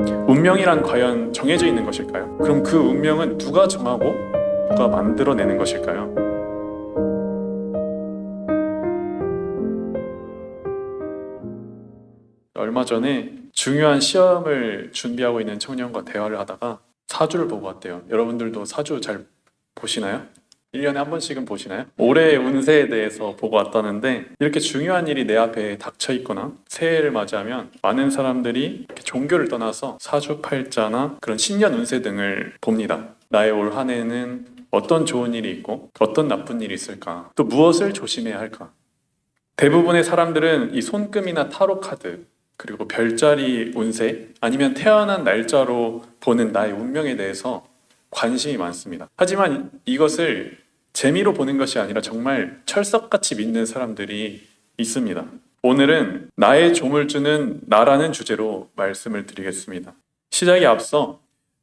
운명이란 과연 정해져 있는 것일까요? 그럼 그 운명은 누가 정하고 누가 만들어내는 것일까요? 얼마 전에 중요한 시험을 준비하고 있는 청년과 대화를 하다가 사주를 보고 왔대요. 여러분들도 사주 잘 보시나요? 1년에 한 번씩은 보시나요? 올해의 운세에 대해서 보고 왔다는데, 이렇게 중요한 일이 내 앞에 닥쳐 있거나 새해를 맞이하면 많은 사람들이 이렇게 종교를 떠나서 사주팔자나 그런 신년 운세 등을 봅니다. 나의 올 한 해는 어떤 좋은 일이 있고 어떤 나쁜 일이 있을까, 또 무엇을 조심해야 할까. 대부분의 사람들은 이 손금이나 타로 카드, 그리고 별자리 운세, 아니면 태어난 날짜로 보는 나의 운명에 대해서 관심이 많습니다. 하지만 이것을 재미로 보는 것이 아니라 정말 철석같이 믿는 사람들이 있습니다. 오늘은 나의 조물주는 나라는 주제로 말씀을 드리겠습니다. 시작에 앞서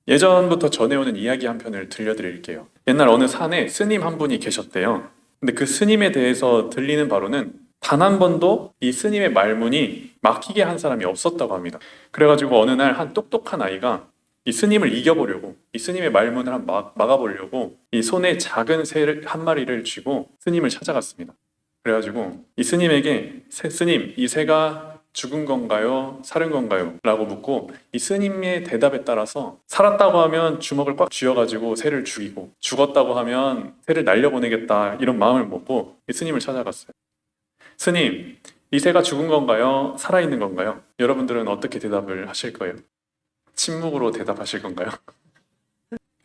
예전부터 전해오는 이야기 한 편을 들려드릴게요. 옛날 어느 산에 스님 한 분이 계셨대요. 근데 그 스님에 대해서 들리는 바로는 단 한 번도 이 스님의 말문이 막히게 한 사람이 없었다고 합니다. 그래가지고 어느 날 한 똑똑한 아이가 이 스님을 이겨보려고, 이 스님의 말문을 막아보려고 이 손에 작은 새 한 마리를 쥐고 스님을 찾아갔습니다. 그래가지고 이 스님에게 스님, 이 새가 죽은 건가요? 살은 건가요? 라고 묻고, 이 스님의 대답에 따라서 살았다고 하면 주먹을 꽉 쥐어가지고 새를 죽이고, 죽었다고 하면 새를 날려보내겠다, 이런 마음을 먹고 이 스님을 찾아갔어요. 스님, 이 새가 죽은 건가요? 살아있는 건가요? 여러분들은 어떻게 대답을 하실 거예요? 침묵으로 대답하실 건가요?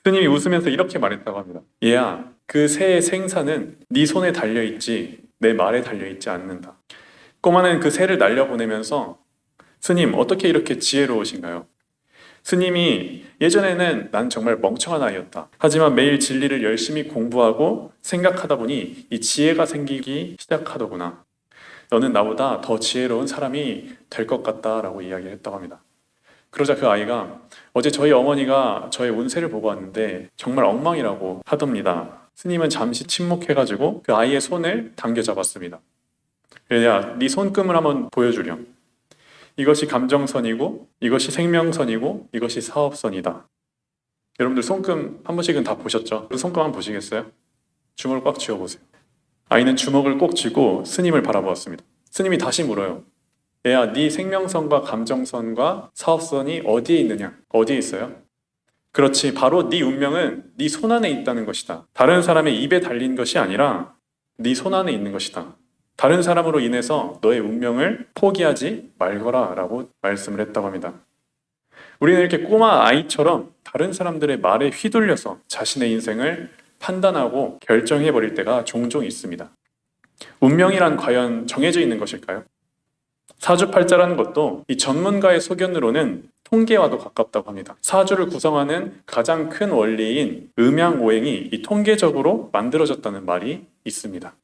스님이 웃으면서 이렇게 말했다고 합니다. 얘야, 그 새의 생사는 네 손에 달려있지 내 말에 달려있지 않는다. 꼬마는 그 새를 날려보내면서, 스님, 어떻게 이렇게 지혜로우신가요? 스님이 예전에는 난 정말 멍청한 아이였다. 하지만 매일 진리를 열심히 공부하고 생각하다 보니 이 지혜가 생기기 시작하더구나. 너는 나보다 더 지혜로운 사람이 될 것 같다라고 이야기를 했다고 합니다. 그러자 그 아이가, 어제 저희 어머니가 저의 운세를 보고 왔는데 정말 엉망이라고 하답니다. 스님은 잠시 침묵해가지고 그 아이의 손을 당겨 잡았습니다. 야, 네 손금을 한번 보여주렴. 이것이 감정선이고, 이것이 생명선이고, 이것이 사업선이다. 여러분들 손금 한 번씩은 다 보셨죠? 그 손금 한번 보시겠어요? 주먹을 꽉 쥐어보세요. 아이는 주먹을 꼭 쥐고 스님을 바라보았습니다. 스님이 다시 물어요. 얘야, 네 생명선과 감정선과 사업선이 어디에 있느냐? 어디에 있어요? 그렇지, 바로 네 운명은 네 손 안에 있다는 것이다. 다른 사람의 입에 달린 것이 아니라 네 손 안에 있는 것이다. 다른 사람으로 인해서 너의 운명을 포기하지 말거라 라고 말씀을 했다고 합니다. 우리는 이렇게 꼬마 아이처럼 다른 사람들의 말에 휘둘려서 자신의 인생을 판단하고 결정해버릴 때가 종종 있습니다. 운명이란 과연 정해져 있는 것일까요? 사주팔자라는 것도 이 전문가의 소견으로는 통계와도 가깝다고 합니다. 사주를 구성하는 가장 큰 원리인 음양오행이 이 통계적으로 만들어졌다는 말이 있습니다.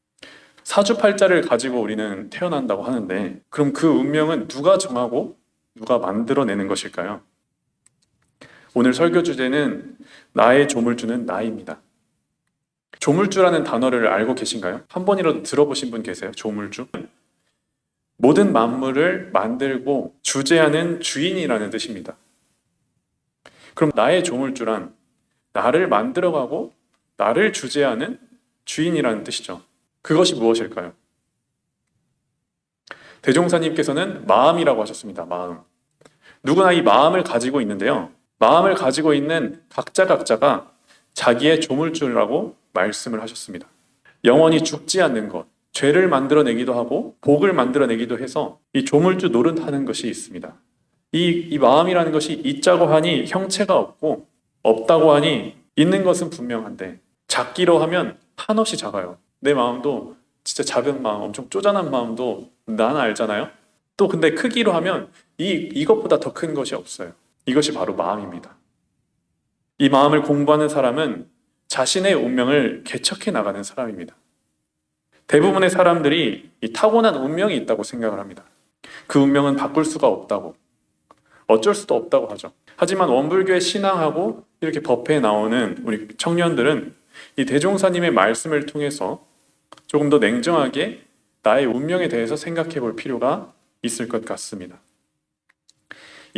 사주팔자를 가지고 우리는 태어난다고 하는데, 그럼 그 운명은 누가 정하고 누가 만들어내는 것일까요? 오늘 설교 주제는 나의 조물주는 나입니다. 조물주라는 단어를 알고 계신가요? 한 번이라도 들어보신 분 계세요? 조물주? 모든 만물을 만들고 주재하는 주인이라는 뜻입니다. 그럼 나의 조물주란 나를 만들어가고 나를 주재하는 주인이라는 뜻이죠. 그것이 무엇일까요? 대종사님께서는 마음이라고 하셨습니다. 마음. 누구나 이 마음을 가지고 있는데요. 마음을 가지고 있는 각자가 자기의 조물주라고 말씀을 하셨습니다. 영원히 죽지 않는 것, 죄를 만들어내기도 하고 복을 만들어내기도 해서 이 조물주 노릇하는 것이 있습니다. 이 마음이라는 것이 있자고 하니 형체가 없고, 없다고 하니 있는 것은 분명한데, 작기로 하면 한없이 작아요. 내 마음도 진짜 작은 마음, 엄청 쪼잔한 마음도 나는 알잖아요. 또 근데 크기로 하면 이것보다 더 큰 것이 없어요. 이것이 바로 마음입니다. 이 마음을 공부하는 사람은 자신의 운명을 개척해 나가는 사람입니다. 대부분의 사람들이 이 타고난 운명이 있다고 생각을 합니다. 그 운명은 바꿀 수가 없다고, 어쩔 수도 없다고 하죠. 하지만 원불교에 신앙하고 이렇게 법회에 나오는 우리 청년들은 이 대종사님의 말씀을 통해서 조금 더 냉정하게 나의 운명에 대해서 생각해 볼 필요가 있을 것 같습니다.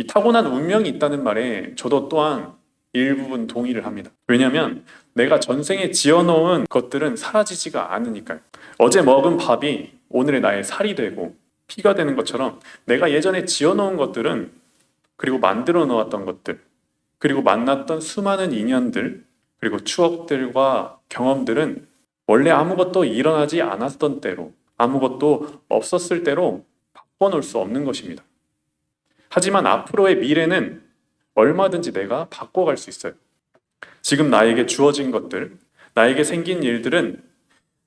이 타고난 운명이 있다는 말에 저도 또한 일부분 동의를 합니다. 왜냐하면 내가 전생에 지어놓은 것들은 사라지지가 않으니까요. 어제 먹은 밥이 오늘의 나의 살이 되고 피가 되는 것처럼 내가 예전에 지어놓은 것들은, 그리고 만들어 놓았던 것들, 그리고 만났던 수많은 인연들, 그리고 추억들과 경험들은 원래 아무것도 일어나지 않았던 때로, 아무것도 없었을 때로 바꿔놓을 수 없는 것입니다. 하지만 앞으로의 미래는 얼마든지 내가 바꿔갈 수 있어요. 지금 나에게 주어진 것들, 나에게 생긴 일들은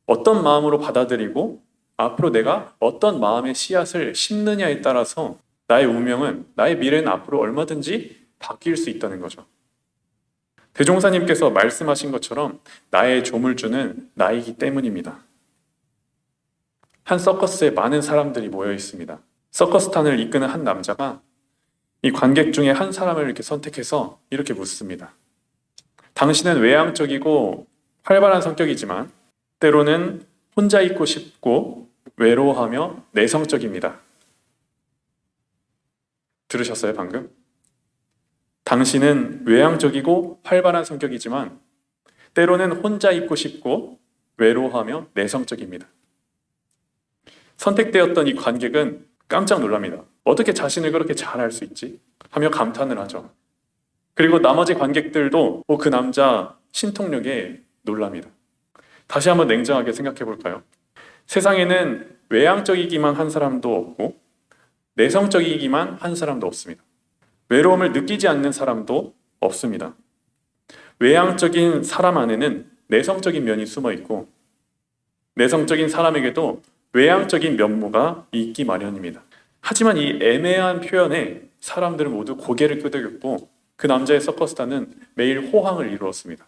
어떤 마음으로 받아들이고 앞으로 내가 어떤 마음의 씨앗을 심느냐에 따라서 나의 운명은, 나의 미래는 앞으로 얼마든지 바뀔 수 있다는 거죠. 대종사님께서 말씀하신 것처럼 나의 조물주는 나이기 때문입니다. 한 서커스에 많은 사람들이 모여 있습니다. 서커스탄을 이끄는 한 남자가 이 관객 중에 한 사람을 이렇게 선택해서 이렇게 묻습니다. 당신은 외향적이고 활발한 성격이지만 때로는 혼자 있고 싶고 외로워하며 내성적입니다. 들으셨어요, 방금? 당신은 외향적이고 활발한 성격이지만 때로는 혼자 있고 싶고 외로워하며 내성적입니다. 선택되었던 이 관객은 깜짝 놀랍니다. 어떻게 자신을 그렇게 잘 알 수 있지? 하며 감탄을 하죠. 그리고 나머지 관객들도 그 남자 신통력에 놀랍니다. 다시 한번 냉정하게 생각해 볼까요? 세상에는 외향적이기만 한 사람도 없고 내성적이기만 한 사람도 없습니다. 외로움을 느끼지 않는 사람도 없습니다. 외향적인 사람 안에는 내성적인 면이 숨어 있고 내성적인 사람에게도 외향적인 면모가 있기 마련입니다. 하지만 이 애매한 표현에 사람들은 모두 고개를 끄덕였고 그 남자의 서커스단은 매일 호황을 이루었습니다.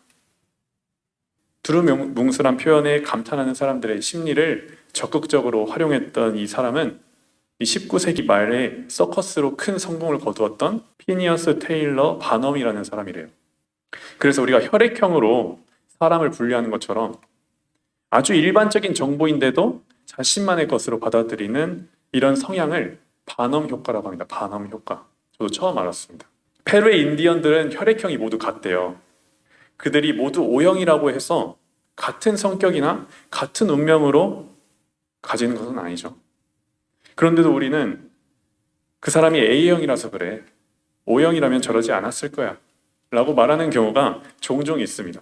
두루뭉술한 표현에 감탄하는 사람들의 심리를 적극적으로 활용했던 이 사람은 이 19세기 말에 서커스로 큰 성공을 거두었던 피니어스 테일러 바넘이라는 사람이래요. 그래서 우리가 혈액형으로 사람을 분류하는 것처럼 아주 일반적인 정보인데도 자신만의 것으로 받아들이는 이런 성향을 바넘 효과라고 합니다. 바넘 효과. 저도 처음 알았습니다. 페루의 인디언들은 혈액형이 모두 같대요. 그들이 모두 O형이라고 해서 같은 성격이나 같은 운명으로 가지는 것은 아니죠. 그런데도 우리는 그 사람이 A형이라서 그래, O형이라면 저러지 않았을 거야 라고 말하는 경우가 종종 있습니다.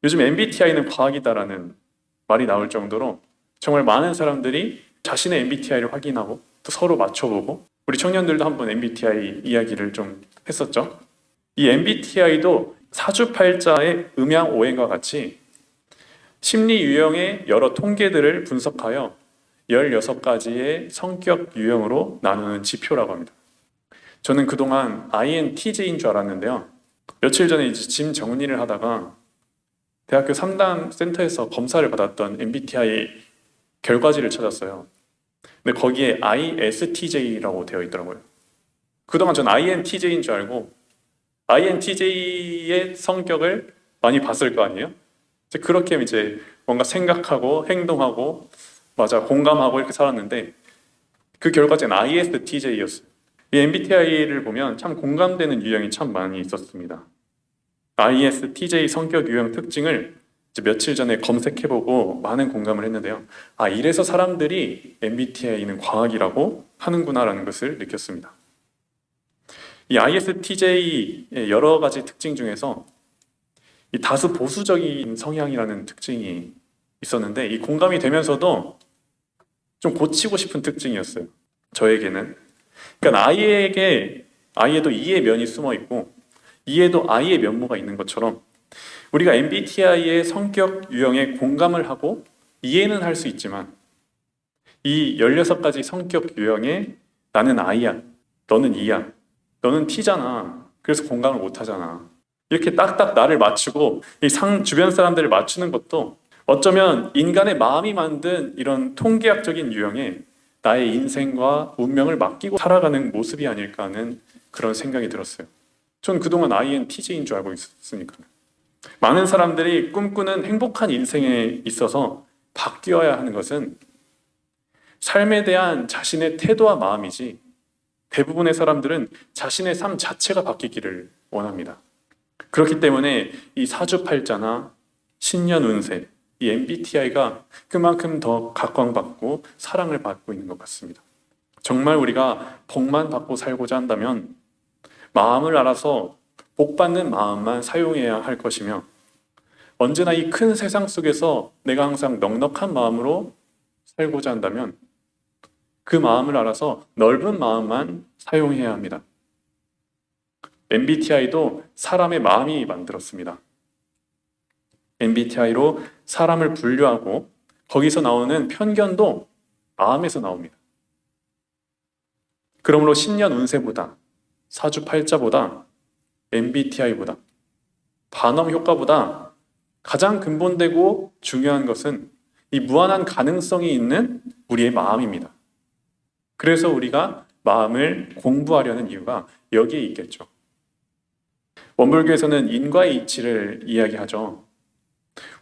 요즘 MBTI는 과학이다라는 말이 나올 정도로 정말 많은 사람들이 자신의 MBTI를 확인하고 또 서로 맞춰보고, 우리 청년들도 한번 MBTI 이야기를 좀 했었죠. 이 MBTI도 사주팔자의 음양오행과 같이 심리 유형의 여러 통계들을 분석하여 16가지의 성격 유형으로 나누는 지표라고 합니다. 저는 그동안 INTJ인 줄 알았는데요. 며칠 전에 이제 짐 정리를 하다가 대학교 3단 센터에서 검사를 받았던 MBTI 결과지를 찾았어요. 근데 거기에 ISTJ라고 되어 있더라고요. 그동안 전 INTJ인 줄 알고 INTJ의 성격을 많이 봤을 거 아니에요? 그렇게 이제 뭔가 생각하고 행동하고 맞아 공감하고 이렇게 살았는데 그 결과지는 ISTJ였어요. 이 MBTI를 보면 참 공감되는 유형이 참 많이 있었습니다. ISTJ 성격 유형 특징을 이제 며칠 전에 검색해보고 많은 공감을 했는데요. 이래서 사람들이 MBTI는 과학이라고 하는구나라는 것을 느꼈습니다. 이 ISTJ의 여러 가지 특징 중에서 이 다수 보수적인 성향이라는 특징이 있었는데 이 공감이 되면서도 좀 고치고 싶은 특징이었어요. 저에게는. 그러니까 아이에도 E의 면이 숨어 있고 E에도 I의 면모가 있는 것처럼 우리가 MBTI의 성격 유형에 공감을 하고 이해는 할 수 있지만 이 16가지 성격 유형에 나는 I야, 너는 E야, 너는 T잖아, 그래서 공감을 못 하잖아, 이렇게 딱딱 나를 맞추고 이 주변 사람들을 맞추는 것도 어쩌면 인간의 마음이 만든 이런 통계학적인 유형에 나의 인생과 운명을 맡기고 살아가는 모습이 아닐까 하는 그런 생각이 들었어요. 전 그동안 INTJ인 줄 알고 있었으니까요. 많은 사람들이 꿈꾸는 행복한 인생에 있어서 바뀌어야 하는 것은 삶에 대한 자신의 태도와 마음이지 대부분의 사람들은 자신의 삶 자체가 바뀌기를 원합니다. 그렇기 때문에 이 사주팔자나 신년운세, 이 MBTI가 그만큼 더 각광받고 사랑을 받고 있는 것 같습니다. 정말 우리가 복만 받고 살고자 한다면 마음을 알아서 복 받는 마음만 사용해야 할 것이며, 언제나 이 큰 세상 속에서 내가 항상 넉넉한 마음으로 살고자 한다면 그 마음을 알아서 넓은 마음만 사용해야 합니다. MBTI도 사람의 마음이 만들었습니다. MBTI로 사람을 분류하고 거기서 나오는 편견도 마음에서 나옵니다. 그러므로 신년 운세보다, 사주팔자보다, MBTI보다, 반엄 효과보다 가장 근본되고 중요한 것은 이 무한한 가능성이 있는 우리의 마음입니다. 그래서 우리가 마음을 공부하려는 이유가 여기에 있겠죠. 원불교에서는 인과의 이치를 이야기하죠.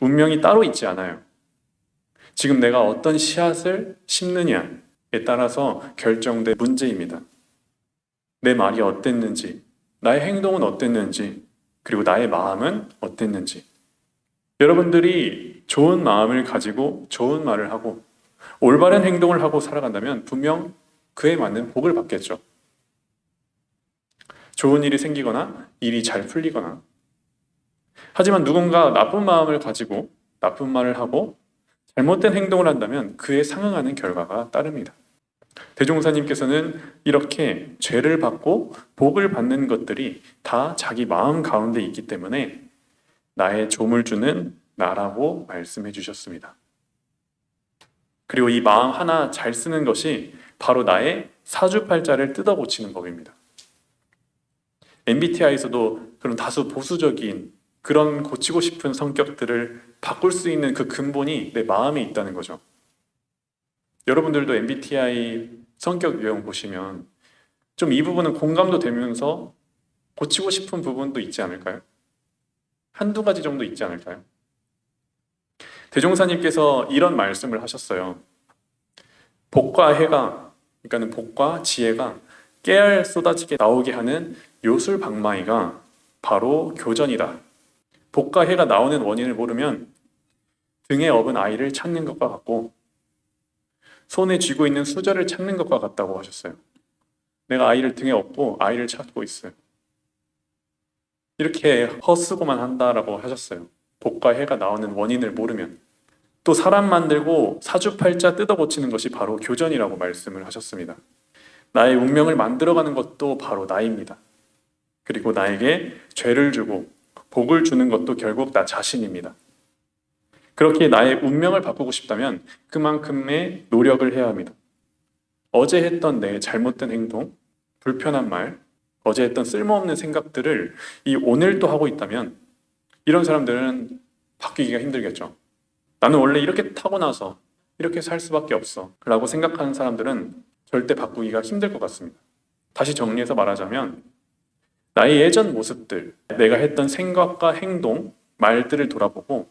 운명이 따로 있지 않아요. 지금 내가 어떤 씨앗을 심느냐에 따라서 결정된 문제입니다. 내 말이 어땠는지, 나의 행동은 어땠는지, 그리고 나의 마음은 어땠는지. 여러분들이 좋은 마음을 가지고 좋은 말을 하고 올바른 행동을 하고 살아간다면 분명 그에 맞는 복을 받겠죠. 좋은 일이 생기거나 일이 잘 풀리거나. 하지만 누군가 나쁜 마음을 가지고 나쁜 말을 하고 잘못된 행동을 한다면 그에 상응하는 결과가 따릅니다. 대종사님께서는 이렇게 죄를 받고 복을 받는 것들이 다 자기 마음 가운데 있기 때문에 나의 조물주는 나라고 말씀해 주셨습니다. 그리고 이 마음 하나 잘 쓰는 것이 바로 나의 사주팔자를 뜯어고치는 법입니다. MBTI에서도 그런 다소 보수적인 그런 고치고 싶은 성격들을 바꿀 수 있는 그 근본이 내 마음에 있다는 거죠. 여러분들도 MBTI 성격 유형 보시면 좀 이 부분은 공감도 되면서 고치고 싶은 부분도 있지 않을까요? 한두 가지 정도 있지 않을까요? 대종사님께서 이런 말씀을 하셨어요. 복과 해가, 그러니까 복과 지혜가 깨알 쏟아지게 나오게 하는 요술방망이가 바로 교전이다. 복과 해가 나오는 원인을 모르면 등에 업은 아이를 찾는 것과 같고 손에 쥐고 있는 수저를 찾는 것과 같다고 하셨어요. 내가 아이를 등에 업고 아이를 찾고 있어요. 이렇게 헛수고만 한다라고 하셨어요. 복과 해가 나오는 원인을 모르면. 또 사람 만들고 사주팔자 뜯어고치는 것이 바로 교전이라고 말씀을 하셨습니다. 나의 운명을 만들어가는 것도 바로 나입니다. 그리고 나에게 죄를 주고 복을 주는 것도 결국 나 자신입니다. 그렇게 나의 운명을 바꾸고 싶다면 그만큼의 노력을 해야 합니다. 어제 했던 내 잘못된 행동, 불편한 말, 어제 했던 쓸모없는 생각들을 이 오늘도 하고 있다면 이런 사람들은 바뀌기가 힘들겠죠. 나는 원래 이렇게 타고나서 이렇게 살 수밖에 없어 라고 생각하는 사람들은 절대 바꾸기가 힘들 것 같습니다. 다시 정리해서 말하자면 나의 예전 모습들, 내가 했던 생각과 행동, 말들을 돌아보고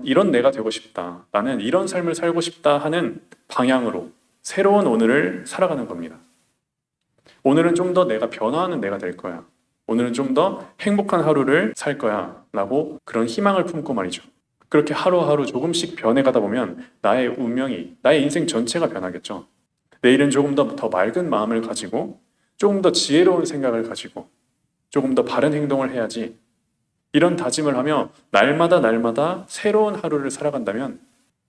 이런 내가 되고 싶다. 나는 이런 삶을 살고 싶다 하는 방향으로 새로운 오늘을 살아가는 겁니다. 오늘은 좀 더 내가 변화하는 내가 될 거야. 오늘은 좀 더 행복한 하루를 살 거야. 라고 그런 희망을 품고 말이죠. 그렇게 하루하루 조금씩 변해가다 보면 나의 운명이, 나의 인생 전체가 변하겠죠. 내일은 조금 더 맑은 마음을 가지고 조금 더 지혜로운 생각을 가지고 조금 더 바른 행동을 해야지. 이런 다짐을 하며 날마다 새로운 하루를 살아간다면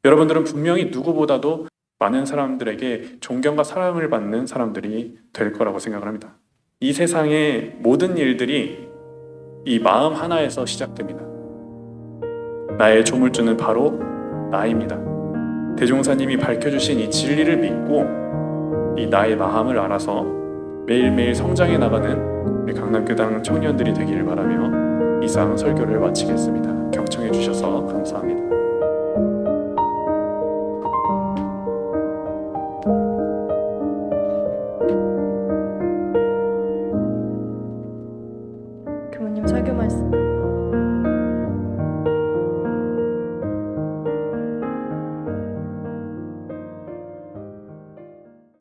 여러분들은 분명히 누구보다도 많은 사람들에게 존경과 사랑을 받는 사람들이 될 거라고 생각을 합니다. 이 세상의 모든 일들이 이 마음 하나에서 시작됩니다. 나의 조물주는 바로 나입니다. 대종사님이 밝혀주신 이 진리를 믿고 이 나의 마음을 알아서 매일매일 성장해 나가는 우리 강남교당 청년들이 되기를 바라며 이상 설교를 마치겠습니다. 경청해 주셔서 감사합니다.